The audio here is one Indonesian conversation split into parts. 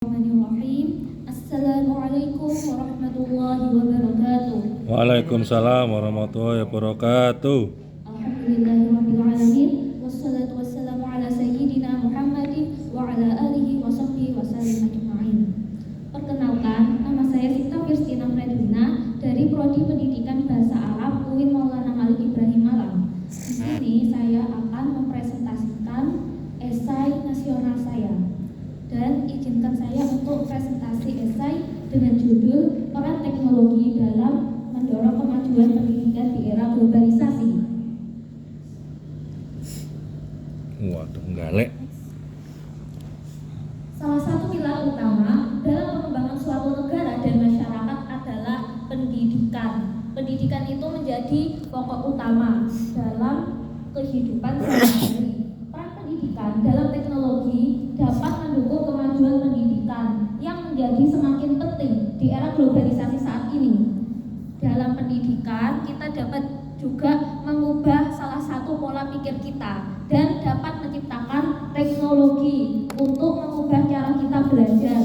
Bismillahirrahmanirrahim. Assalamualaikum warahmatullahi wabarakatuh. Waalaikumsalam warahmatullahi wabarakatuh. Alhamdulillahirabbil alamin. Wassalatu wassalamu ala sayyidina Muhammadin wa ala alihi wa sahbihi wasallam ajma'in. Perkenalkan, nama saya Sinta Firstina Fredwina dari Prodi Pendidikan Bahasa Arab UIN Maulana Malik Ibrahim Malang. Di sini saya akan mempresentasikan esai nasional saya. Dan izinkan saya untuk presentasi esai dengan judul Peran Teknologi dalam Mendorong Kemajuan Pendidikan di Era Globalisasi. Waduh, galek. Salah satu pilar utama dalam pengembangan suatu negara dan masyarakat adalah pendidikan. Pendidikan itu menjadi pokok utama dalam kehidupan sehari-hari. Peran pendidikan dalam teknologi dapat mendukung kemajuan pendidikan yang menjadi semakin penting di era globalisasi saat ini. Dalam pendidikan, kita dapat juga mengubah salah satu pola pikir kita dan dapat menciptakan teknologi untuk mengubah cara kita belajar.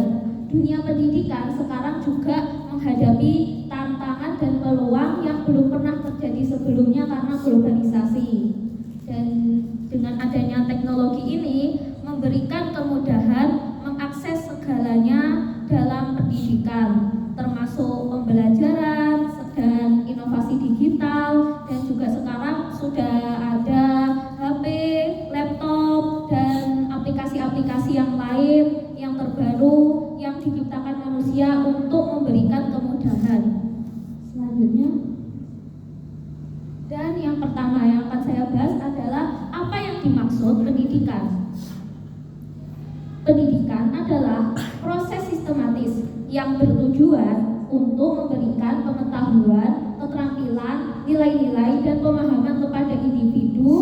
Dunia pendidikan sekarang juga menghadapi tantangan dan peluang yang belum pernah terjadi sebelumnya karena globalisasi. Dan dengan adanya teknologi ini memberikan kemudahan mengakses segalanya dalam pendidikan, termasuk pembelajaran dan inovasi digital, dan juga sekarang sudah ada HP, laptop, dan aplikasi-aplikasi yang lain yang terbaru yang diciptakan manusia untuk memberikan kemudahan. Selanjutnya, dan yang pertama yang akan saya bahas adalah apa yang dimaksud pendidikan. Pendidikan adalah proses sistematis yang bertujuan untuk memberikan pengetahuan, keterampilan, nilai-nilai, dan pemahaman kepada individu,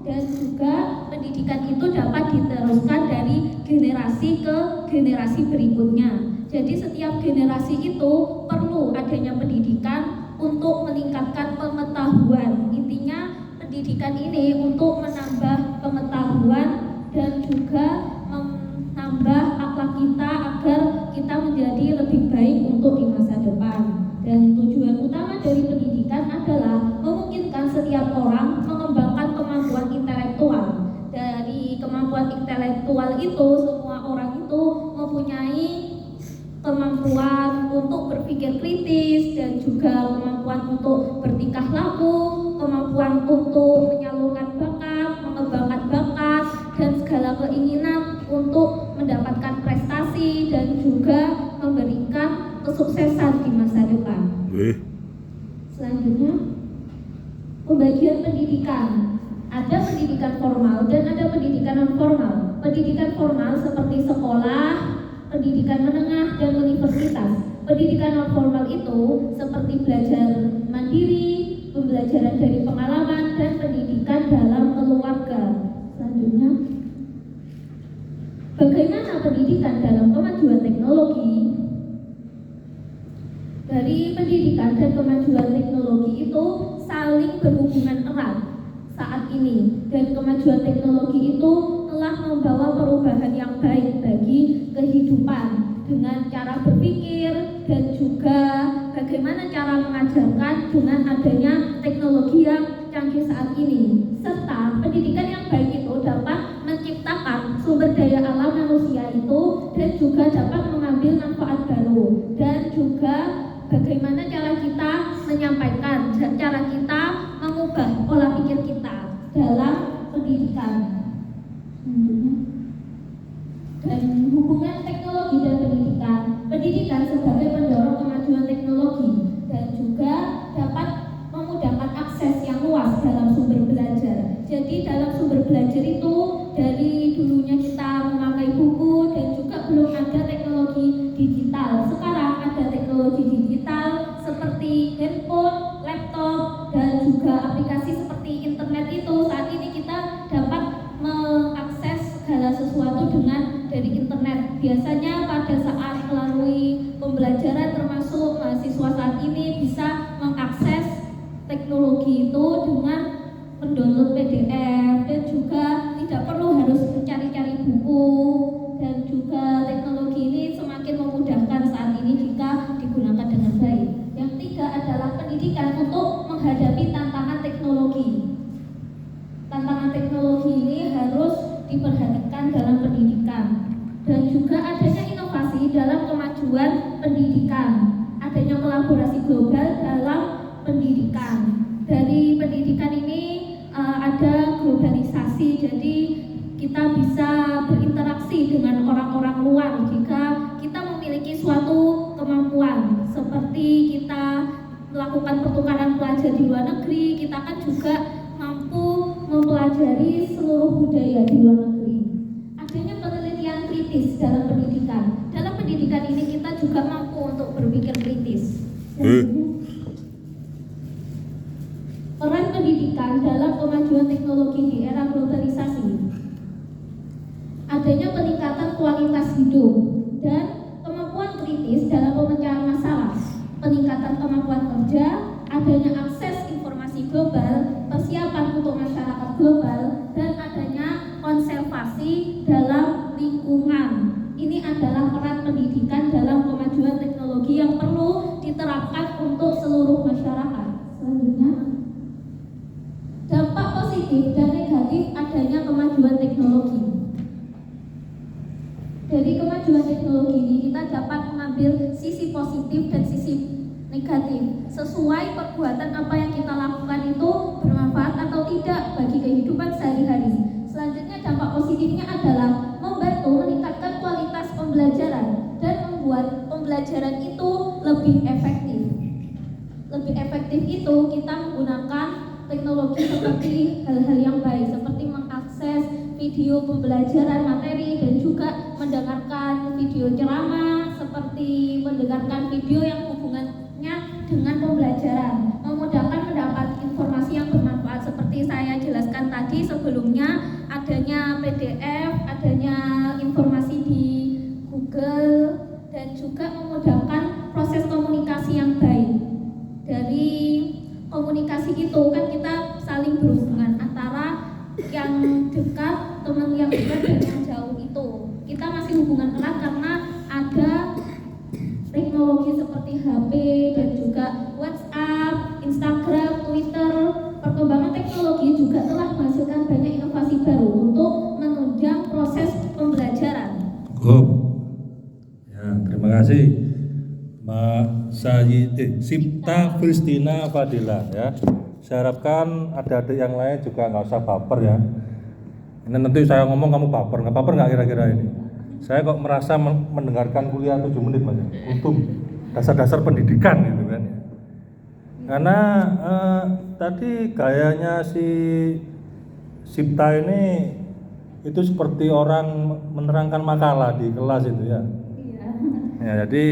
dan juga pendidikan itu dapat diteruskan dari generasi ke generasi berikutnya. Jadi setiap generasi itu perlu adanya pendidikan untuk meningkatkan pengetahuan. Intinya pendidikan ini untuk menambah pengetahuan dan juga menambah akhlak kita agar kita menjadi lebih baik untuk di masa depan. Dan tujuan utama dari pendidikan adalah memungkinkan setiap orang mengembangkan kemampuan intelektual. Dari kemampuan intelektual itu, semua orang itu mempunyai kemampuan untuk berpikir kritis dan juga kemampuan untuk bertingkah laku, kemampuan untuk menyalurkan bakat, mengembangkan bakat, dan segala keinginan untuk mendapatkan prestasi dan juga memberikan kesuksesan di masa depan. Selanjutnya, pembagian pendidikan. Ada pendidikan formal dan ada pendidikan non formal. Pendidikan formal seperti sekolah, pendidikan menengah, dan universitas. Pendidikan non formal itu seperti belajar mandiri, pembelajaran dari pengalaman, dan pendidikan dalam keluarga. Selanjutnya, bagaimana pendidikan dalam kemajuan teknologi? Dari pendidikan dan kemajuan teknologi itu saling berhubungan erat saat ini, dan kemajuan teknologi itu telah membawa perubahan yang baik bagi kehidupan dengan cara berpikir dan juga bagaimana cara mengajarkan dengan adanya teknologi yang canggih saat ini. Serta pendidikan yang baik itu dapat menciptakan sumber daya alam manusia itu dan juga dapat mengambil manfaat baru, dan juga bagaimana cara kita menyampaikan, cara kita mengubah pola pikir kita dalam pendidikan. Dan hubungan teknologi dan pendidikan. Pendidikan sebagai pendorong kemajuan teknologi dan juga dapat memudahkan akses yang luas dalam sumber belajar. Jadi dalam sumber belajar itu dari dulunya kita memakai buku dan juga belum ada teknologi digital. Sekarang ada teknologi digital seperti handphone, laptop, dan juga aplikasi seperti internet itu. Saat ini kita dapat mengakses segala sesuatu dengan dari internet. Biasanya pada saat melalui pembelajaran, termasuk mahasiswa saat ini bisa mengakses teknologi itu dengan mendownload PDF, dan juga tidak perlu harus mencari-cari buku, dan juga teknologi ini pendidikan untuk menghadapi tantangan teknologi. Tantangan teknologi ini harus diperhatikan dalam pendidikan, dan juga adanya inovasi dalam kemajuan pendidikan, adanya kolaborasi global dalam pendidikan. Dari pendidikan ini ada globalisasi, jadi kita bisa berinteraksi dengan orang-orang luar jika kita memiliki suatu kemampuan, seperti kita melakukan pertukaran pelajar di luar negeri, kita kan juga mampu mempelajari seluruh budaya di luar negeri. Adanya penelitian kritis dalam pendidikan. Dalam pendidikan ini kita juga mampu untuk berpikir kritis. Peran pendidikan dalam kemajuan teknologi di era globalisasi. Adanya peningkatan kualitas hidup dan kemampuan kritis dalam pemecahan masalah, peningkatan kemampuan kerja, adanya akses informasi global, persiapan untuk masyarakat global, dan adanya konservasi dalam lingkungan. Ini adalah peran pendidikan dalam kemajuan teknologi yang perlu diterapkan untuk seluruh masyarakat. Selanjutnya, dampak positif dan negatif adanya kemajuan teknologi. Dari kemajuan teknologi ini kita dapat mengambil sisi positif dan sisi negatif sesuai perbuatan apa yang kita lakukan itu bermanfaat atau tidak bagi kehidupan sehari-hari. Selanjutnya, dampak positifnya adalah membantu meningkatkan kualitas pembelajaran dan membuat pembelajaran itu lebih efektif. Lebih efektif itu kita menggunakan teknologi seperti hal-hal yang baik, seperti mengakses video pembelajaran materi dan juga mendengarkan video ceramah, seperti mendengarkan video yang hubungannya dengan pembelajaran, memudahkan mendapat informasi yang bermanfaat seperti saya jelaskan tadi sebelumnya, adanya PDF, adanya informasi di Google, dan juga memudahkan proses komunikasi yang baik. Dari komunikasi itu kan kita saling berhubungan antara yang dekat, teman yang dekat dan yang jauh itu. Kita masih hubungan erat karena ada teknologi seperti HP dan juga WhatsApp, Instagram, Twitter. Perkembangan teknologi juga telah menghasilkan banyak inovasi baru untuk menunjang proses pembelajaran. Ya, terima kasih Mbak Sipta Kristina Fadila ya. Saya harapkan adik-adik yang lain juga nggak usah baper ya. Ini nanti saya ngomong kamu baper nggak kira-kira ini? Saya kok merasa mendengarkan kuliah 7 menit mas. Untung dasar-dasar pendidikan gitu kan ya. Karena tadi gayanya si Sipta ini itu seperti orang menerangkan makalah di kelas itu ya. Iya. Ya, jadi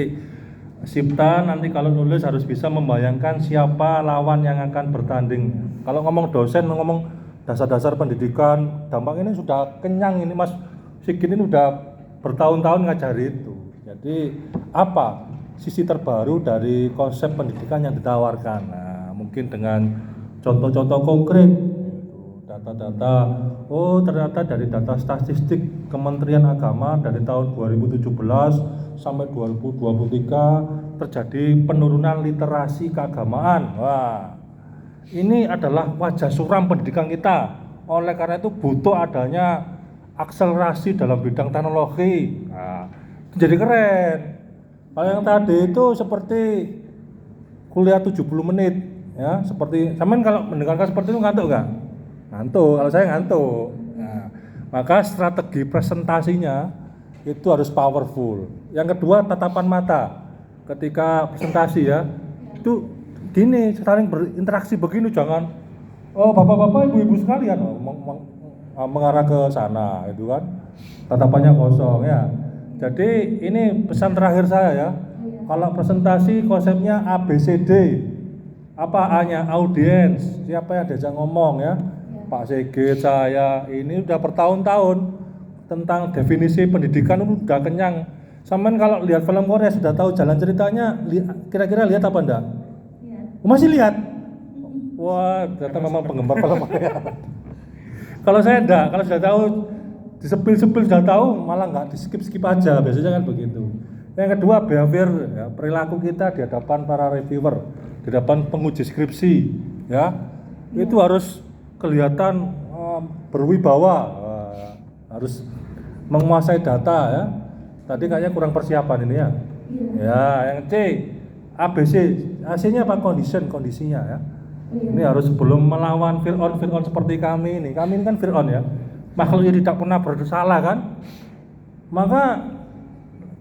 Sipta nanti kalau nulis harus bisa membayangkan siapa lawan yang akan bertanding. Kalau ngomong dosen, ngomong dasar-dasar pendidikan, dampak ini sudah kenyang ini Mas Sigin ini udah bertahun-tahun ngajari itu. Jadi apa sisi terbaru dari konsep pendidikan yang ditawarkan? Nah, mungkin dengan contoh-contoh konkret, data-data. Oh, ternyata dari data statistik Kementerian Agama dari tahun 2017 sampai 2023 terjadi penurunan literasi keagamaan. Wah, ini adalah wajah suram pendidikan kita. Oleh karena itu butuh adanya akselerasi dalam bidang teknologi. Nah, jadi keren. Kalau yang tadi itu seperti kuliah 70 menit ya, seperti sampean kalau mendengarkan seperti itu ngantuk enggak? Ngantuk, kalau saya ngantuk. Nah, maka strategi presentasinya itu harus powerful. Yang kedua, tatapan mata. Ketika presentasi ya, itu gini, saling berinteraksi begini, jangan bapak-bapak, ibu-ibu sekalian mengarah ke sana, itu kan. Tatapannya kosong ya. Jadi ini pesan terakhir saya ya. Kalau presentasi konsepnya ABCD. Apa A-nya? Audiens. Siapa yang diajak ngomong ya? Pak Sigit, saya ini udah bertahun-tahun tentang definisi pendidikan itu udah kenyang. Sampean kalau lihat film Korea sudah tahu jalan ceritanya, kira-kira lihat apa enggak? Lihat. Masih lihat? Wah, ternyata memang penggemar film Korea. Kalau saya enggak, kalau sudah tahu disepil-sepil sudah tahu, malah enggak di-skip aja, biasanya kan begitu. Yang kedua, behavior ya, perilaku kita di hadapan para reviewer. di depan penguji skripsi, ya, itu harus kelihatan berwibawa, harus menguasai data ya. Tadi kayaknya kurang persiapan ini ya. Ya, yang C, ABC, AC-nya apa kondisinya ya. Ini harus sebelum melawan Fir'aun seperti kami ini. Kami ini kan Fir'aun ya, makhluk yang tidak pernah bersalah kan. Maka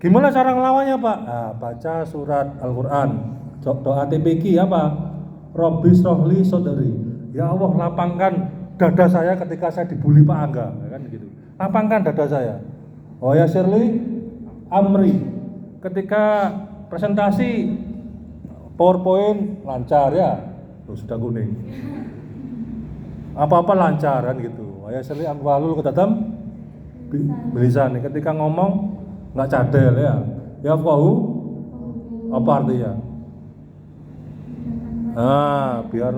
gimana cara ngelawannya Pak? Nah, baca surat Al-Quran, doa TPQ apa? Robbi srohli sodari. Ya Allah, lapangkan dada saya ketika saya dibully Pak Angga, ya kan gitu. Lapangkan dada saya. Oh ya Shirley, amri. Ketika presentasi PowerPoint lancar ya, tuh sudah kuning. Apa-apa lancaran gitu. Oh ya Shirley amwalul kedatam bilisan. Ketika ngomong nggak cadel ya. Ya fahu apa artinya? Biar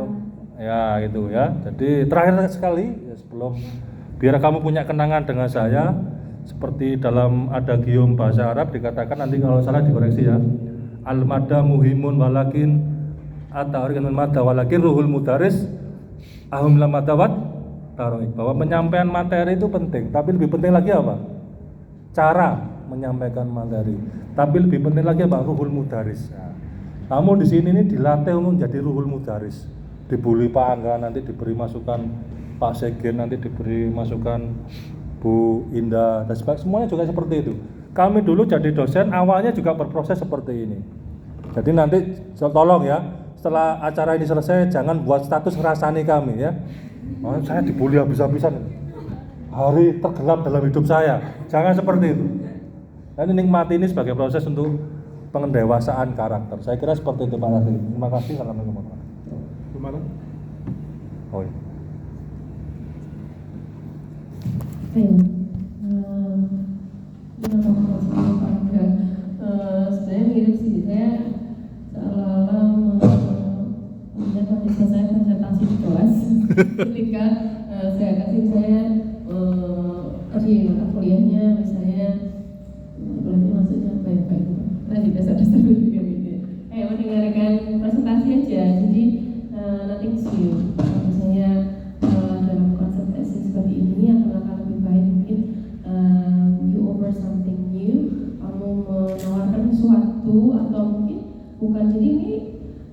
ya gitu ya. Jadi terakhir sekali ya, sebelum biar kamu punya kenangan dengan saya, seperti dalam adagium bahasa Arab dikatakan, nanti kalau salah dikoreksi ya, al-madda muhimun walakin at-ta'rikan madda walakin ruhul mudaris ahum la madawat taroik, bahwa penyampaian materi itu penting, tapi lebih penting lagi apa? Cara menyampaikan materi. Tapi lebih penting lagi apa? Ruhul mudaris. Nah, kamu di sini ini dilatih untuk menjadi ruhul mudaris. Dibully Pak Angga, nanti diberi masukan Pak Segen, nanti diberi masukan Bu Indah, dan sebagainya. Semuanya juga seperti itu. Kami dulu jadi dosen awalnya juga berproses seperti ini. Jadi nanti tolong ya, setelah acara ini selesai jangan buat status ngerasani kami ya. Oh, saya dibully habis-habisan. Hari tergelap dalam hidup saya. Jangan seperti itu. Dan nikmati ini sebagai proses untuk pengendewasaan karakter. Saya kira seperti itu Pak Nasri. Terima kasih. Assalamualaikum warahmatullahi wabarakatuh. Gimana? Oh iya. Sebenarnya mirip sih, saya seolah-olah melihat mahasiswa saya presentasi di kelas ketika saya kasih saya di mata kuliahnya misalnya kuliahnya maksudnya baik-baik tadi dasar-dasar dulu gitu ya, mendengarkan presentasi aja, jadi nothing new. Misalnya dalam konsep tesis seperti ini akan lebih baik mungkin you offer something new, kamu menawarkan sesuatu, atau mungkin bukan, jadi ini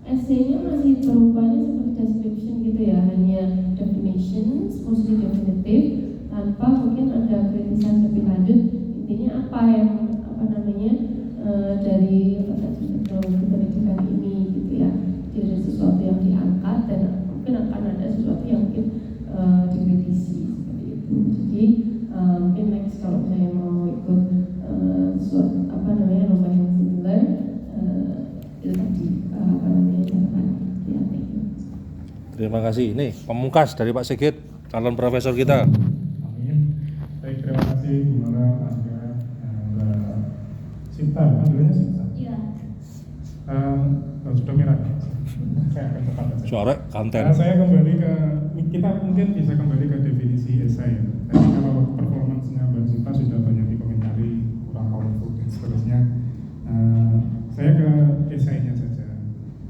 essay-nya masih berupanya seperti description gitu ya, hanya definitions, mostly definitive, tanpa mungkin ada kritisan lebih lanjut. Intinya apa yang dari metodologi pendidikan ini gitu ya, jadi sesuatu yang diangkat dan mungkin akan ada sesuatu yang mungkin dikritisi seperti itu. Jadi mungkin next kalau saya mau ikut lomba yang similar itu tadi catatan ya. Terima kasih. Ini pemungkas dari Pak Sigit, calon profesor kita. Amin. Baik, terima kasih Bu Nora, Pak Angga, Mbak Sita, panggilannya Sita. Iya. Sudah merah. Saya akan cepat saja. Suara konten. Saya kembali ke, kita mungkin bisa kembali ke definisi esai ya. Tadi kalau performansnya Mbak Sita sudah banyak dikomentari, kurang powerful dan seterusnya. Saya ke esainya saja.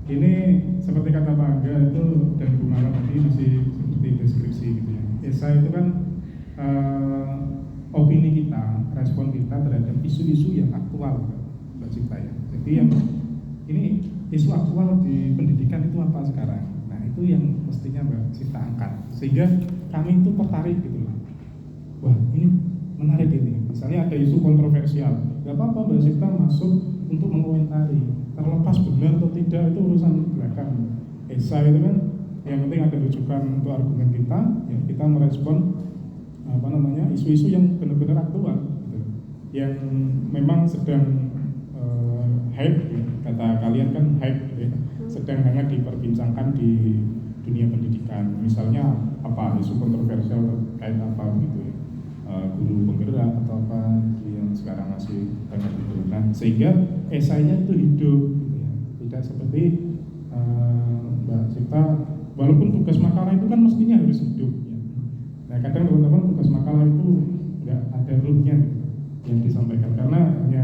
Ini seperti kata Pak Angga itu dan Bu Nora tadi masih seperti deskripsi gitu ya. Esai itu kan opini kita, respon kita terhadap isu-isu yang aktual, Mbak Sita ya. Jadi yang ini isu aktual di pendidikan itu apa sekarang? Nah itu yang mestinya Mbak Sita angkat, sehingga kami itu tertarik gitu loh. Wah ini menarik ini. Misalnya ada isu kontroversial, nggak apa-apa Mbak Sita masuk untuk mengomentari. Terlepas benar atau tidak itu urusan belakang. Esai itu kan yang penting ada rujukan untuk argumen kita, ya kita merespon isu-isu yang benar-benar aktual, gitu. Yang memang sedang hype, ya. Kata kalian kan hype, gitu ya. Sedang hangat diperbincangkan di dunia pendidikan. Misalnya apa isu kontroversial terkait apa gitu ya, guru penggerak atau apa yang sekarang masih banyak itu. Nah sehingga esainya itu hidup, gitu ya. Tidak seperti Mbak Sita, walaupun tugas makalah itu kan mestinya harus hidup. Ya. Nah kadang teman-teman tugas makalah itu nggak ada rule-nya gitu, yang disampaikan karena hanya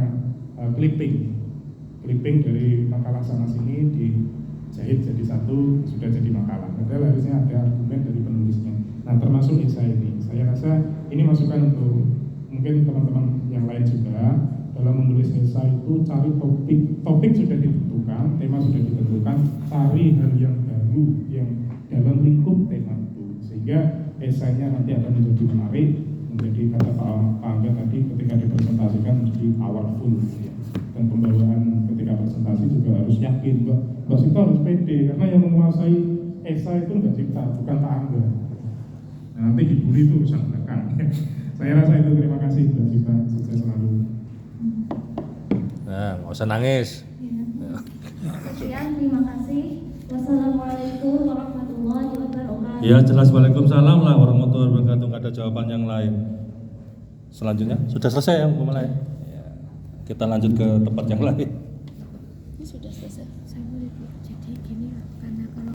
clipping dari makalah sana sini dijahit jadi satu, sudah jadi makalah. Padahal harusnya ada argumen dari penulisnya. Nah, termasuk esai ini. Saya rasa ini masukan untuk mungkin teman-teman yang lain juga. Dalam menulis esai itu cari topik sudah ditentukan, tema sudah ditentukan, cari hal yang baru yang dalam lingkup tema itu, sehingga esainya nanti akan menjadi menarik, menjadi kata Pak Angga tadi ketika dipresentasikan menjadi powerful ya. Dan pembawaan ketika presentasi juga harus yakin, Mbak Sita harus pede karena yang menguasai esai itu Mbak Sita, bukan Pak Angga. Nah, nanti dibully itu urusan belakang. Saya rasa itu, terima kasih Mbak Sita, sukses selalu. Nah, nggak usah nangis. Sekian, terima kasih. Wassalamualaikum warahmatullahi wabarakatuh. Ya jelas, waalaikumsalam lah warahmatullahi wabarakatuh. Nggak ada jawaban yang lain. Selanjutnya sudah selesai ya mulai. Ya, kita lanjut ke tempat yang lain. Ini sudah selesai. Saya boleh jadi.